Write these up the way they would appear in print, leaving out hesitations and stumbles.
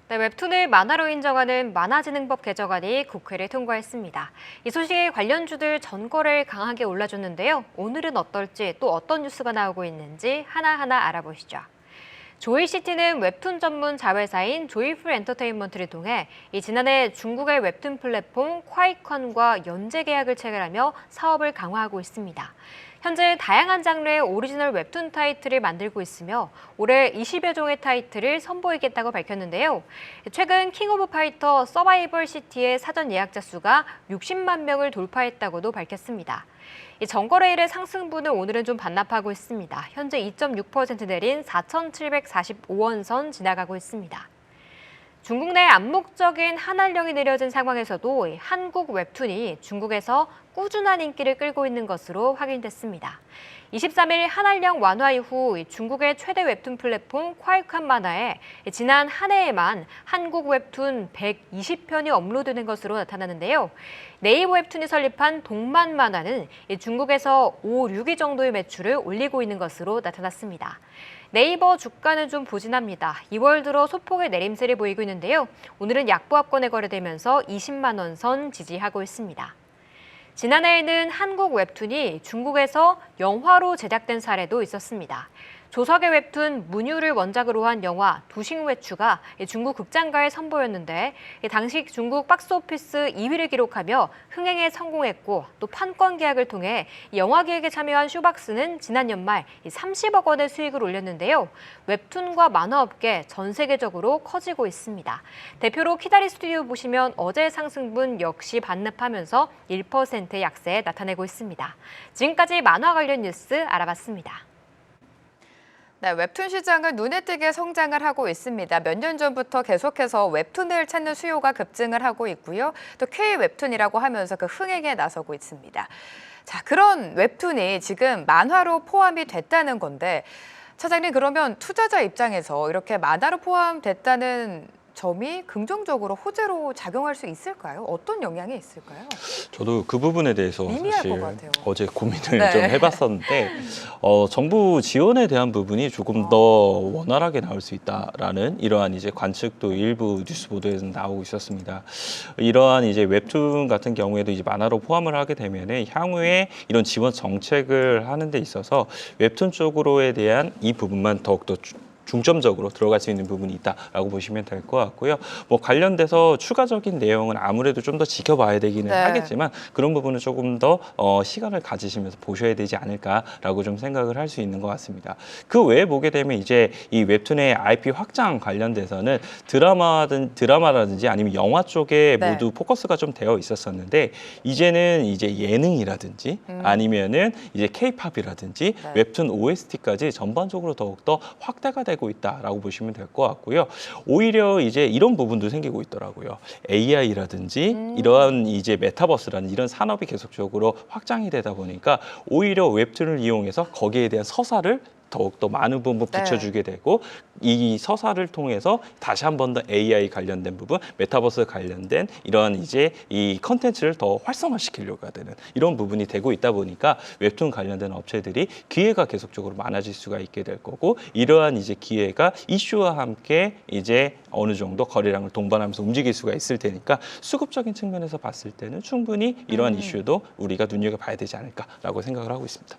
네, 웹툰을 만화로 인정하는 만화진흥법 개정안이 국회를 통과했습니다. 이 소식에 관련주들 전거를 강하게 올라줬는데요. 오늘은 어떨지 또 어떤 뉴스가 나오고 있는지 하나하나 알아보시죠. 조이시티는 웹툰 전문 자회사인 조이풀 엔터테인먼트를 통해 지난해 중국의 웹툰 플랫폼 콰이컨과 연재 계약을 체결하며 사업을 강화하고 있습니다. 현재 다양한 장르의 오리지널 웹툰 타이틀을 만들고 있으며 올해 20여 종의 타이틀을 선보이겠다고 밝혔는데요. 최근 킹 오브 파이터 서바이벌 시티의 사전 예약자 수가 60만 명을 돌파했다고도 밝혔습니다. 이 전거래일의 상승분을 오늘은 좀 반납하고 있습니다. 현재 2.6% 내린 4,745원 선 지나가고 있습니다. 중국 내 암묵적인 한한령이 내려진 상황에서도 한국 웹툰이 중국에서 꾸준한 인기를 끌고 있는 것으로 확인됐습니다. 23일 한한령 완화 이후 중국의 최대 웹툰 플랫폼 콰이칸 만화에 지난 한 해에만 한국 웹툰 120편이 업로드된 것으로 나타나는데요. 네이버 웹툰이 설립한 동만 만화는 중국에서 5, 6위 정도의 매출을 올리고 있는 것으로 나타났습니다. 네이버 주가는 좀 부진합니다. 2월 들어 소폭의 내림세를 보이고 있는데요. 오늘은 약보합권에 거래되면서 20만 원 선 지지하고 있습니다. 지난해에는 한국 웹툰이 중국에서 영화로 제작된 사례도 있었습니다. 조석의 웹툰 문유를 원작으로 한 영화 두싱외추가 중국 극장가에 선보였는데 당시 중국 박스오피스 2위를 기록하며 흥행에 성공했고 또 판권 계약을 통해 영화 기획에 참여한 쇼박스는 지난 연말 30억 원의 수익을 올렸는데요. 웹툰과 만화업계 전 세계적으로 커지고 있습니다. 대표로 키다리 스튜디오 보시면 어제 상승분 역시 반납하면서 1% 약세 나타내고 있습니다. 지금까지 만화 관련 뉴스 알아봤습니다. 네, 웹툰 시장은 눈에 띄게 성장을 하고 있습니다. 몇 년 전부터 계속해서 웹툰을 찾는 수요가 급증을 하고 있고요. 또 K-웹툰이라고 하면서 그 흥행에 나서고 있습니다. 자, 그런 웹툰이 지금 만화로 포함이 됐다는 건데 차장님, 그러면 투자자 입장에서 이렇게 만화로 포함됐다는 점이 긍정적으로 호재로 작용할 수 있을까요? 어떤 영향이 있을까요? 저도 그 부분에 대해서 미미할 사실 것 같아요. 어제 고민을 네. 좀 해봤었는데 정부 지원에 대한 부분이 조금 더 원활하게 나올 수 있다라는 이러한 이제 관측도 일부 뉴스 보도에서 나오고 있었습니다. 이러한 이제 웹툰 같은 경우에도 이제 만화로 포함을 하게 되면은 향후에 이런 지원 정책을 하는 데 있어서 웹툰 쪽으로에 대한 이 부분만 더욱더 중점적으로 들어갈 수 있는 부분이 있다라고 보시면 될 것 같고요. 뭐 관련돼서 추가적인 내용은 아무래도 좀 더 지켜봐야 되기는 네. 하겠지만 그런 부분은 조금 더 시간을 가지시면서 보셔야 되지 않을까라고 좀 생각을 할 수 있는 것 같습니다. 그 외에 보게 되면 이제 이 웹툰의 IP 확장 관련돼서는 드라마라든지 아니면 영화 쪽에 네. 모두 포커스가 좀 되어 있었었는데 이제는 이제 예능이라든지 아니면은 이제 K-팝이라든지 네. 웹툰 OST까지 전반적으로 더욱더 확대가 되고 있다라고 보시면 될 것 같고요. 오히려 이제 이런 부분도 생기고 있더라고요. AI라든지 이러한 이제 메타버스라는 이런 산업이 계속적으로 확장이 되다 보니까 오히려 웹툰을 이용해서 거기에 대한 서사를 더욱더 많은 부분 붙여주게 되고 이 서사를 통해서 다시 한 번 더 AI 관련된 부분, 메타버스 관련된 이런 이제 이 컨텐츠를 더 활성화시키려고 되는 이런 부분이 되고 있다 보니까 웹툰 관련된 업체들이 기회가 계속적으로 많아질 수가 있게 될 거고 이러한 이제 기회가 이슈와 함께 이제 어느 정도 거래량을 동반하면서 움직일 수가 있을 테니까 수급적인 측면에서 봤을 때는 충분히 이러한 이슈도 우리가 눈여겨봐야 되지 않을까라고 생각을 하고 있습니다.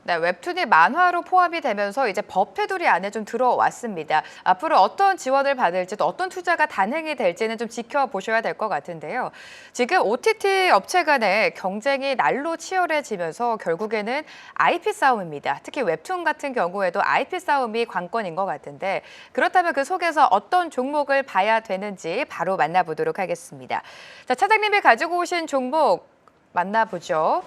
네, 웹툰이 만화로 포함이 되면서 이제 법 테두리 안에 좀 들어왔습니다. 앞으로 어떤 지원을 받을지 또 어떤 투자가 단행이 될지는 좀 지켜보셔야 될 것 같은데요. 지금 OTT 업체 간의 경쟁이 날로 치열해지면서 결국에는 IP 싸움입니다. 특히 웹툰 같은 경우에도 IP 싸움이 관건인 것 같은데 그렇다면 그 속에서 어떤 종목을 봐야 되는지 바로 만나보도록 하겠습니다. 자, 차장님이 가지고 오신 종목 만나보죠.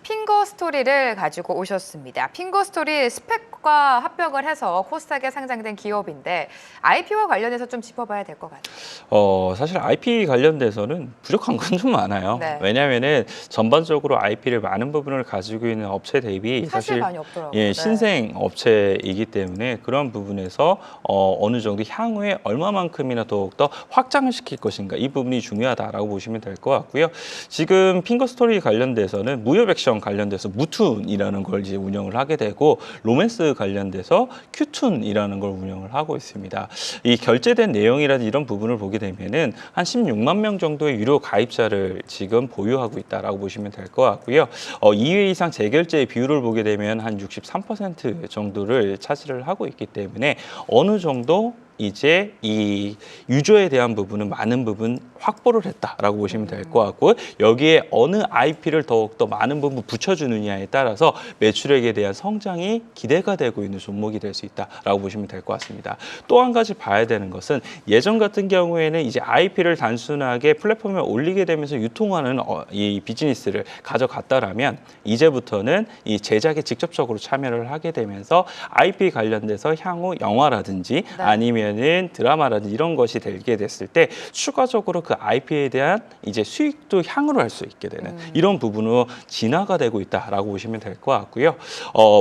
핑거스토리를 가지고 오셨습니다. 핑거스토리 스펙과 합병을 해서 코스닥에 상장된 기업인데 IP와 관련해서 좀 짚어봐야 될 것 같아요. 사실 IP 관련돼서는 부족한 건 좀 많아요. 네. 왜냐하면은 전반적으로 IP를 많은 부분을 가지고 있는 업체 대비 사실 많이 없더라고요. 예, 네. 신생 업체이기 때문에 그런 부분에서 어느 정도 향후에 얼마만큼이나 더욱더 확장을 시킬 것인가 이 부분이 중요하다라고 보시면 될 것 같고요. 지금 핑거스토리 관련돼서는 무협 액션 액션 관련돼서 무툰이라는 걸 이제 운영을 하게 되고 로맨스 관련돼서 큐툰이라는 걸 운영을 하고 있습니다. 이 결제된 내용이라든지 이런 부분을 보게 되면은 한 16만 명 정도의 유료 가입자를 지금 보유하고 있다라고 보시면 될 것 같고요. 2회 이상 재결제의 비율을 보게 되면 한 63% 정도를 차지를 하고 있기 때문에 어느 정도 이제 이 유저에 대한 부분은 많은 부분 확보를 했다라고 보시면 될 것 같고 여기에 어느 IP를 더욱더 많은 부분 붙여주느냐에 따라서 매출액에 대한 성장이 기대가 되고 있는 종목이 될 수 있다라고 보시면 될 것 같습니다. 또 한 가지 봐야 되는 것은 예전 같은 경우에는 이제 IP를 단순하게 플랫폼에 올리게 되면서 유통하는 이 비즈니스를 가져갔다라면 이제부터는 이 제작에 직접적으로 참여를 하게 되면서 IP 관련돼서 향후 영화라든지 네. 아니면은 드라마라든지 이런 것이 되게 됐을 때 추가적으로 그 IP에 대한 이제 수익도 향으로 할 수 있게 되는 이런 부분으로 진화가 되고 있다라고 보시면 될 것 같고요.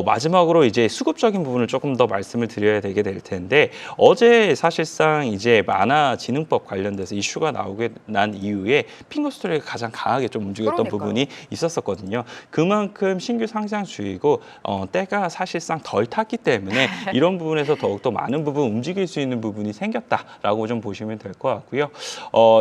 마지막으로 이제 수급적인 부분을 조금 더 말씀을 드려야 되게 될 텐데 어제 사실상 이제 만화진흥법 관련돼서 이슈가 나오게 난 이후에 핑거스토리가 가장 강하게 좀 움직였던 그러니까요. 부분이 있었었거든요. 그만큼 신규 상장주이고 때가 사실상 덜 탔기 때문에 이런 부분에서 더욱더 많은 부분 움직일 수 있는 부분이 생겼다라고 좀 보시면 될 것 같고요.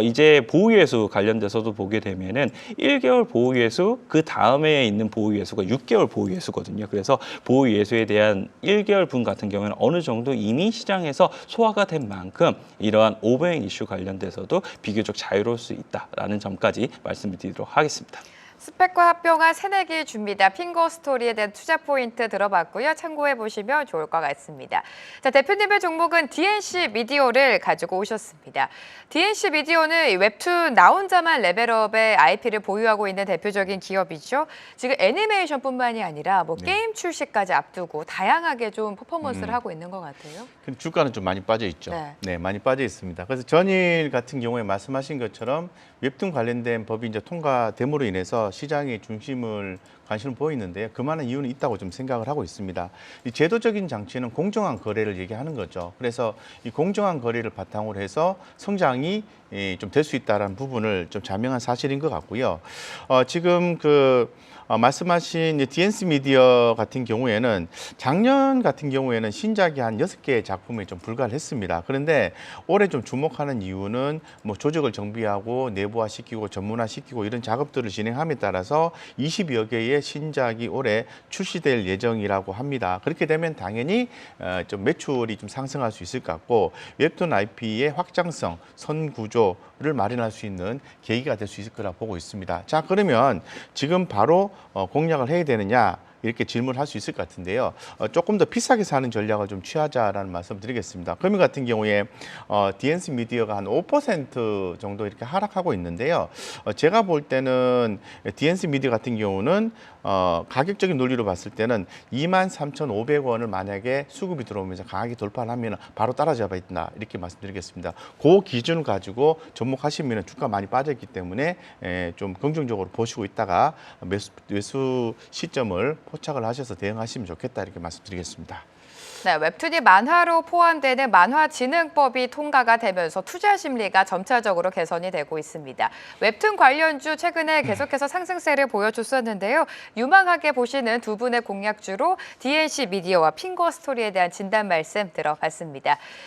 이제 보유예수 관련돼서도 보게 되면은 1개월 보유예수 그 다음에 있는 보유예수가 6개월 보유예수거든요. 그래서 보유예수에 대한 1개월 분 같은 경우는 어느 정도 이미 시장에서 소화가 된 만큼 이러한 오버행 이슈 관련돼서도 비교적 자유로울 수 있다라는 점까지 말씀을 드리도록 하겠습니다. 스펙과 합병한 새내기 줍니다. 핑거 스토리에 대한 투자 포인트 들어봤고요. 참고해 보시면 좋을 것 같습니다. 자, 대표님의 종목은 DNC 미디어를 가지고 오셨습니다. DNC 미디어는 웹툰 나 혼자만 레벨업의 IP를 보유하고 있는 대표적인 기업이죠. 지금 애니메이션뿐만이 아니라 뭐 게임 출시까지 앞두고 다양하게 좀 퍼포먼스를 하고 있는 것 같아요. 근데 주가는 좀 많이 빠져 있죠. 네. 네, 많이 빠져 있습니다. 그래서 전일 같은 경우에 말씀하신 것처럼 웹툰 관련된 법이 이제 통과됨으로 인해서 시장의 중심을 관심을 보이는데요. 그만한 이유는 있다고 좀 생각을 하고 있습니다. 이 제도적인 장치는 공정한 거래를 얘기하는 거죠. 그래서 이 공정한 거래를 바탕으로 해서 성장이 좀 될 수 있다는 부분을 좀 자명한 사실인 것 같고요. 지금 말씀하신 DNC 미디어 같은 경우에는 작년 같은 경우에는 신작이 한 6개의 작품에 좀 불과를 했습니다. 그런데 올해 좀 주목하는 이유는 뭐 조직을 정비하고 내부화시키고 전문화시키고 이런 작업들을 진행함에 따라서 20여 개의 신작이 올해 출시될 예정이라고 합니다. 그렇게 되면 당연히 좀 매출이 좀 상승할 수 있을 것 같고 웹툰 IP의 확장성, 선구조를 마련할 수 있는 계기가 될 수 있을 거라 보고 있습니다. 자, 그러면 지금 바로 공략을 해야 되느냐 이렇게 질문을 할 수 있을 것 같은데요. 조금 더 비싸게 사는 전략을 좀 취하자라는 말씀 드리겠습니다. 금일 같은 경우에 DNC 미디어가 한 5% 정도 이렇게 하락하고 있는데요. 제가 볼 때는 DNC 미디어 같은 경우는 가격적인 논리로 봤을 때는 23,500원을 만약에 수급이 들어오면서 강하게 돌파를 하면 바로 따라잡아야 된다 이렇게 말씀드리겠습니다. 그 기준을 가지고 접목하시면 주가 많이 빠졌기 때문에 좀 긍정적으로 보시고 있다가 매수 시점을 포착을 하셔서 대응하시면 좋겠다 이렇게 말씀드리겠습니다. 네, 웹툰이 만화로 포함되는 만화진흥법이 통과가 되면서 투자 심리가 점차적으로 개선이 되고 있습니다. 웹툰 관련주 최근에 계속해서 상승세를 보여줬었는데요. 유망하게 보시는 두 분의 공략주로 DNC 미디어와 핑거 스토리에 대한 진단 말씀 들어봤습니다.